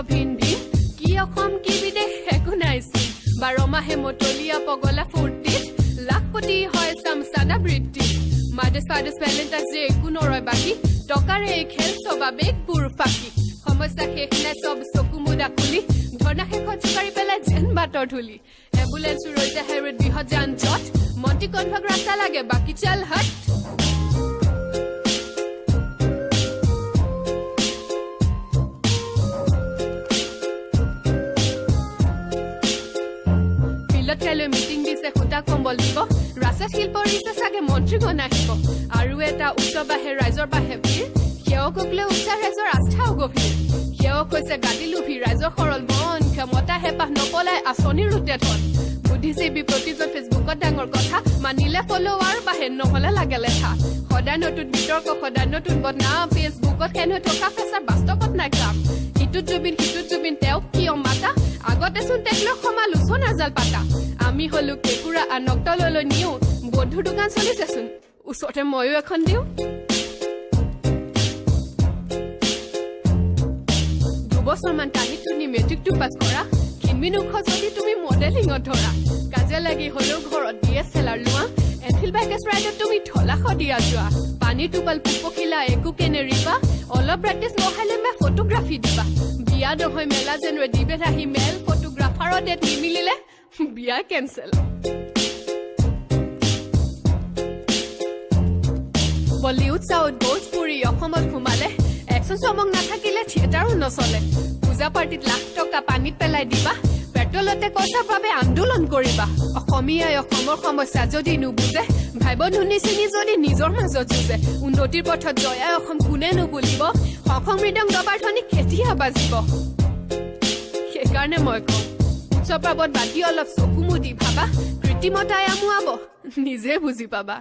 ভিন ভিন কি অসম কি বিদেশ একো নাইছিল 12 মাহে মতলিয়া পগলা ফুৰ্তিত লাখপতি হয় চামচানা বৃত্তি মাদেশ ফাদেশ ভেলেণ্টাইন্স ডে একো নৰয় বাকী টকাৰে এই খেল স্বভাৱেক বুৰ ফাঁকি সমস্যা শেষ নাই চব চকু মুদা খুলি ধৰ্ণা শেষত জোকাৰি পেলাই যেন বাটৰ ধূলি এম্বুলেন্স ৰৈতে হেৰিত বৃহৎ যান জঁট মন্ত্ৰী কনভাগ ৰাস্তা লাগে বাকী চাল হট কাইলৈ মিটিং দিছে খুটা কম্বল দিব ৰাস্তাত শিল পৰিছে চাগে মন্ত্ৰীগণ আহিব আৰু এটা উৎসৱ আহে ৰাইজৰ বাহে ভিৰ সেৱকক লৈ উচ্চাৰ ৰাইজৰ আস্থাও গভীৰ সেৱক হৈছে গাদী লোভী ৰাইজৰ সৰল মন ক্ষমতা হেঁপাহ নপলাই আঁচনিৰ ৰোতে ধন বুদ্ধিজীৱী প্ৰতিজন ফেচবুকত ডাঙৰ কথা মানিলে ফলোৱাৰ বাহে নহলে লাগে লেখা সদায় নতুন বিতৰ্ক সদায় নতুন বদনাম ফেচবুকত হেন হৈ থকা ফেচাৰ বাস্তৱত নাই কাম সিটোত জুবিন তেওঁক কিয় মাতা আগতে চোন তেখলৈ সমালোচনা জাল পাতা আমি হলো কেকুৰা আনক তললৈ নিও বন্ধুৰ দোকান চলিছেচোন ওচৰতে ময়ো এখন দিওঁ দুবছৰমান টানি টুনি মেট্ৰিকটো পাছ কৰা খিনমিনুখ যদি তুমি মডেলিঙত ধৰা কাজিয়া লাগি হলেও ঘৰত DSLR লোৱা এনফিল্ড বাইকেছ ৰাইডত তুমি ঠলা সদিয়া যোৱা পানী টোপাল পুপখিলা একো কেনেৰিবা অলপ প্ৰেক্টিচ নহালে মে ফটোগ্ৰাফি দিবা বিয়া নহয় মেলা যেন ৰেডি বেৰাহি মেল ফটোগ্ৰাফাৰৰ ডেট নিমিলিলে বিয়া কেনসেল বলিউড সাউথ ভোজপুৰী অসমত ঘুমালে একশন চমক নাথাকিলে থিয়েটাৰো নচলে পূজা পাৰ্টিত লাখ টকা পানীত পেলাই দিবা পেট্ৰলতে কষ্টাৰ বাবে আন্দোলন কৰিবা অসমীয়াই অসমৰ সমস্যা যদি নুবুজে ভাই বন্ধু চিনি যদি নিজৰ মাজত যুঁজে উন্নতিৰ পথত জয়াই অসম কোনে নুবুলিব অসম মৃদং দবাৰ ধ্বনি কেতিয়া বাজিব সেইকাৰণে মই কওঁ উৎসৱ পাবত বাকী অলপ চকু মুদি ভাবা কৃত্ৰিমতাই আমুৱাব নিজে বুজি পাবা